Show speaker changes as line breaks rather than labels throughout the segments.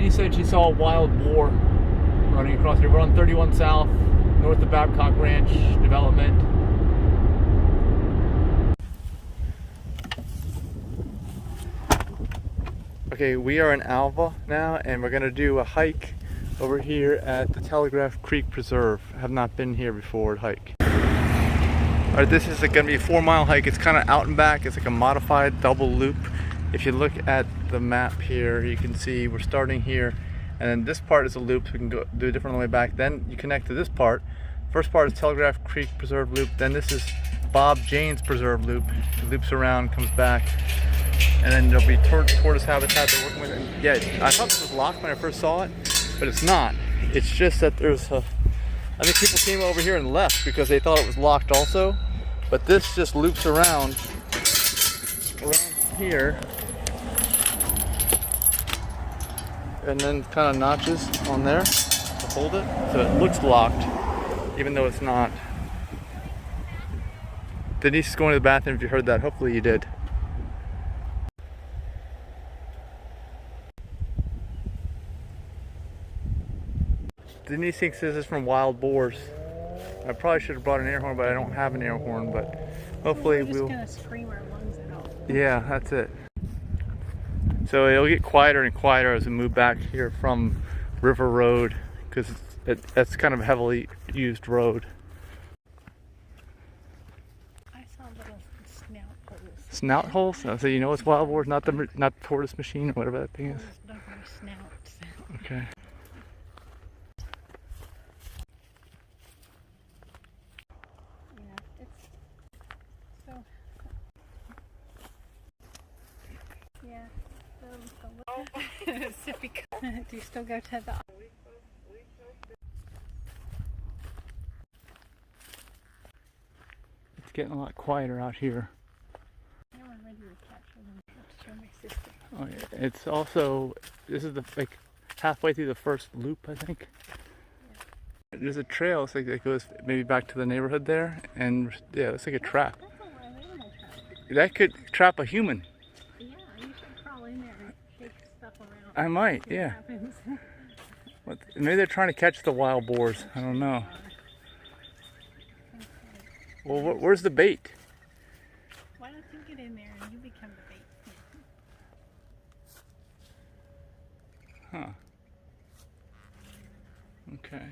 Denise said she saw a wild boar running across here. We're on 31 South, north of Babcock Ranch development. Okay, we are in Alva now, and we're gonna do a hike over here at the Telegraph Creek Preserve. I have not been here before to hike. Alright, this is gonna be a 4-mile hike. It's kind of out and back. It's like a modified double loop. If you look at the map here, you can see we're starting here, and then this part is a loop, so we can go do a different way back. Then you connect to this part. First part is Telegraph Creek Preserve loop. Then this is Bob Jane's Preserve loop. It loops around, comes back, and then there'll be tortoise habitat they're working with. And yeah, I thought this was locked when I first saw it, but it's not. It's just that there's a, I think people came over here and left because they thought it was locked also. But this just loops around here, and then kind of notches on there to hold it, so it looks locked, even though it's not. Denise is going to the bathroom if you heard that. Hopefully you did. Denise thinks this is from wild boars. I probably should have brought an air horn, but I don't have an air horn. But hopefully
we're just gonna scream our lungs out.
Yeah, that's it. So it'll get quieter and quieter as we move back here from River Road, because that's kind of a heavily used road.
I saw little snout holes.
Snout holes? So you know it's wild boars, not the tortoise machine or whatever that thing is.
Snouts.
Okay.
Do you still go to the...
It's getting a lot quieter out here.
Now I'm ready to capture them to show my sister.
Oh yeah. It's also, this is like halfway through the first loop, I think. Yeah. There's a trail, it's like that goes maybe back to the neighborhood there, and yeah, it's like a trap.
That's a live animal trap.
That could trap a human.
Yeah, you should crawl in there and shake stuff around.
I might, yeah. Maybe they're trying to catch the wild boars. I don't know. Well, where's the bait?
Why don't you get in there and you become the bait?
Huh. Okay.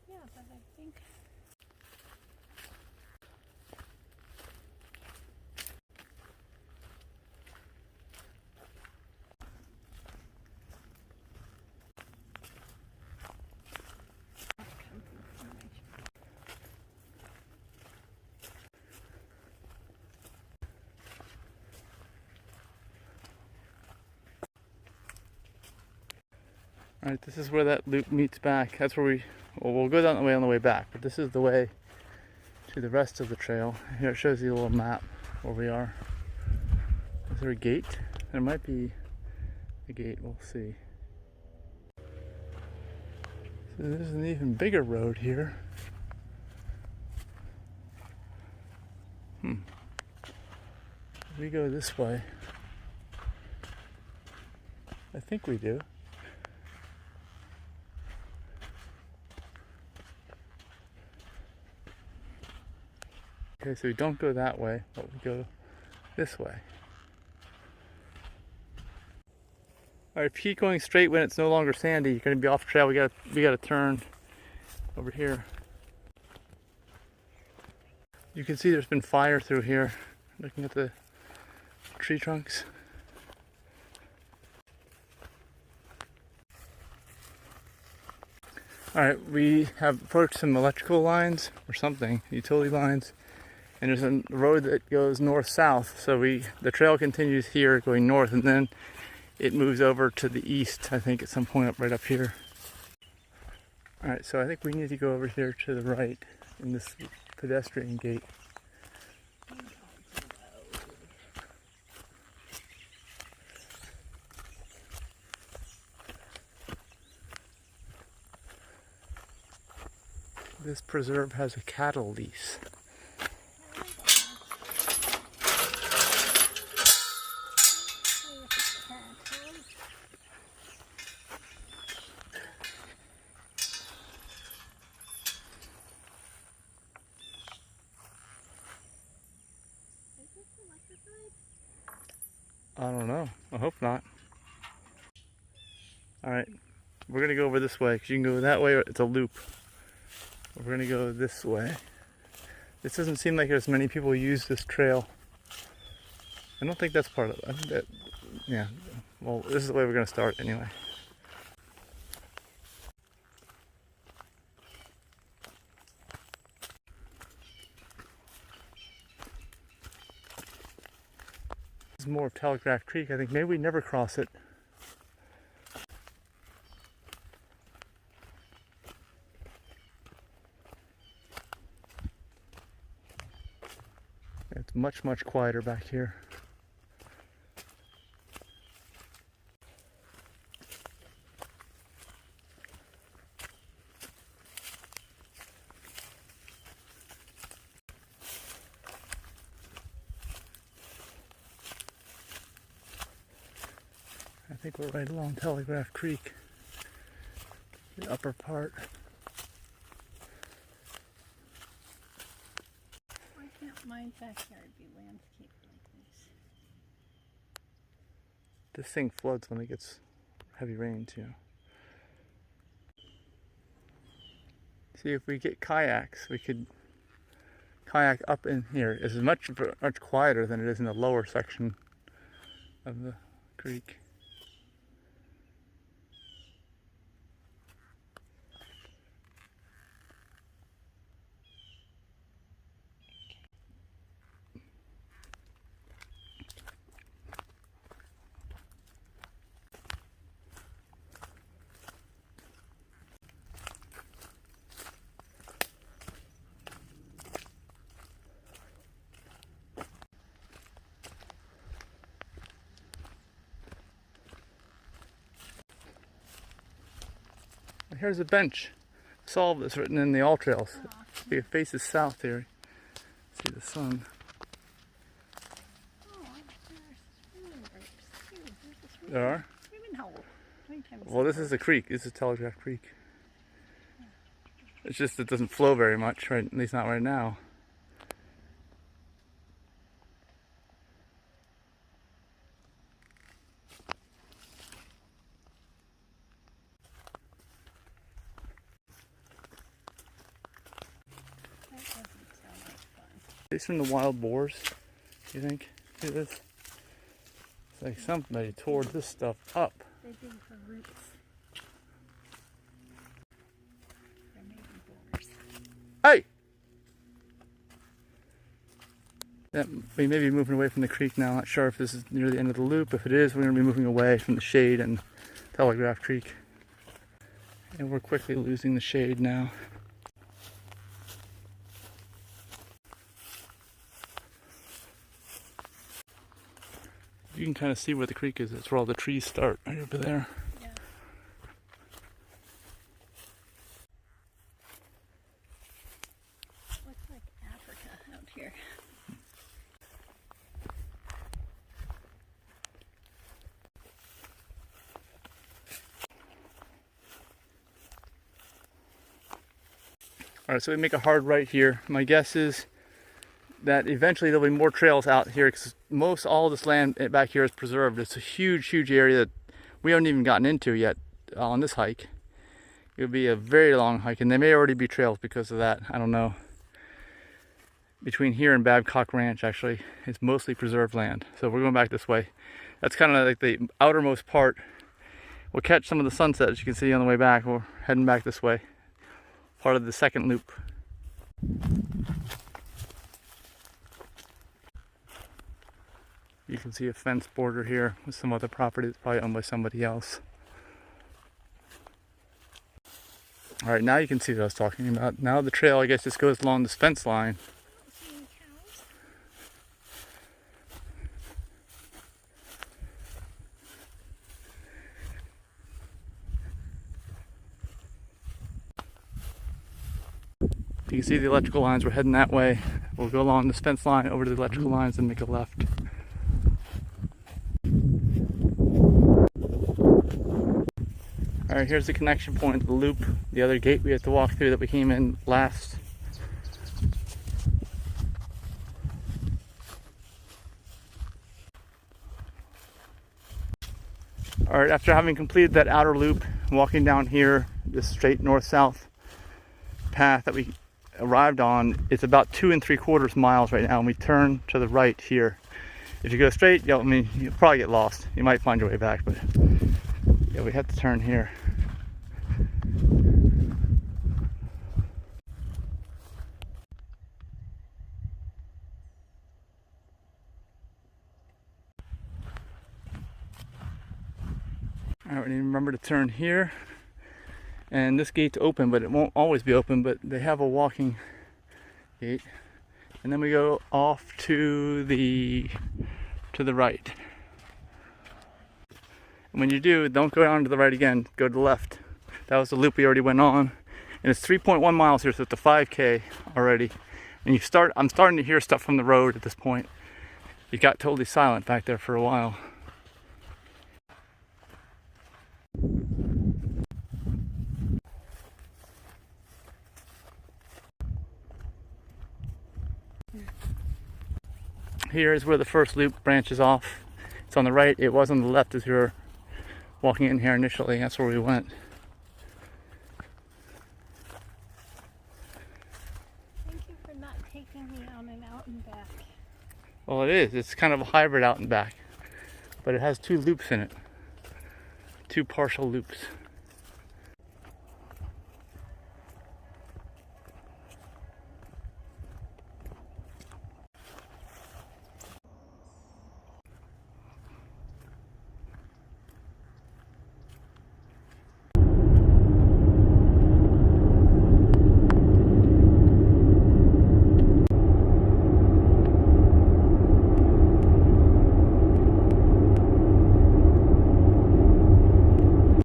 But I think
Alright, this is where that loop meets back. That's where we'll go down the way on the way back, but this is the way to the rest of the trail. Here it shows you a little map where we are. Is there a gate? There might be a gate, we'll see. So there's an even bigger road here. We go this way. I think we do. Okay, so we don't go that way, but we go this way. Alright, if you keep going straight when it's no longer sandy, you're going to be off trail. We gotta turn over here. You can see there's been fire through here, looking at the tree trunks. Alright, we have approached some electrical lines or something, utility lines. And there's a road that goes north-south, so the trail continues here going north, and then it moves over to the east, I think, at some point right up here. Alright, so I think we need to go over here to the right in this pedestrian gate. This preserve has a cattle lease. I don't know. I hope not. Alright, we're going to go over this way because you can go that way or it's a loop. We're going to go this way. This doesn't seem like there's many people who use this trail. I don't think that's part of it. I think that, yeah. Well, this is the way we're going to start anyway. This is more of Telegraph Creek. I think maybe we never cross it. It's much, much quieter back here. I think we're right along Telegraph Creek, the upper part.
Why can't my backyard be landscaped like this?
This thing floods when it gets heavy rain too. See, if we get kayaks, we could kayak up in here. It's much quieter than it is in the lower section of the creek. Here's a bench. Solve that's written in the all trails. See, it faces south here. See the sun.
Oh, there's swimming ropes too. There's a swimming,
There are?
swimming hole.
Well, this is a creek. This is Telegraph Creek. It's just it doesn't flow very much, right? At least not right now.
That doesn't sound like fun.
These from the wild boars, you think? See this? It's like somebody tore this stuff up.
They dig for roots. They're maybe boars.
Hey! That, we may be moving away from the creek now. Not sure if this is near the end of the loop. If it is, we're going to be moving away from the shade and Telegraph Creek. And we're quickly losing the shade now. You can kind of see where the creek is. That's where all the trees start, right over there.
Yeah. Looks like Africa out here.
Alright, so we make a hard right here. My guess is that eventually there'll be more trails out here because most all this land back here is preserved. It's a huge, huge area that we haven't even gotten into yet on this hike. It'll be a very long hike, and there may already be trails because of that. I don't know. Between here and Babcock Ranch, actually, is mostly preserved land. So we're going back this way. That's kind of like the outermost part. We'll catch some of the sunset, as you can see on the way back. We're heading back this way. Part of the second loop. You can see a fence border here with some other property that's probably owned by somebody else. Alright, now you can see what I was talking about. Now the trail, I guess, just goes along this fence line.
Seeing cows?
You can see the electrical lines. We're heading that way. We'll go along this fence line over to the electrical lines and make a left. Alright, here's the connection point to the loop, the other gate we have to walk through that we came in last. Alright, after having completed that outer loop, walking down here, this straight north-south path that we arrived on, it's about 2 3/4 miles right now, and we turn to the right here. If you go straight, you'll probably get lost. You might find your way back, but yeah, we have to turn here. Alright, we need to remember to turn here. And this gate's open, but it won't always be open, but they have a walking gate. And then we go off to the right. And when you do, don't go down to the right again, go to the left. That was the loop we already went on. And it's 3.1 miles here, so it's a 5K already. And I'm starting to hear stuff from the road at this point. It got totally silent back there for a while. Here is where the first loop branches off. It's on the right. It was on the left as we were walking in here initially. That's where we went.
Thank you for not taking me on an out and back.
Well, it is. It's kind of a hybrid out and back. But it has 2 loops in it. 2 partial loops.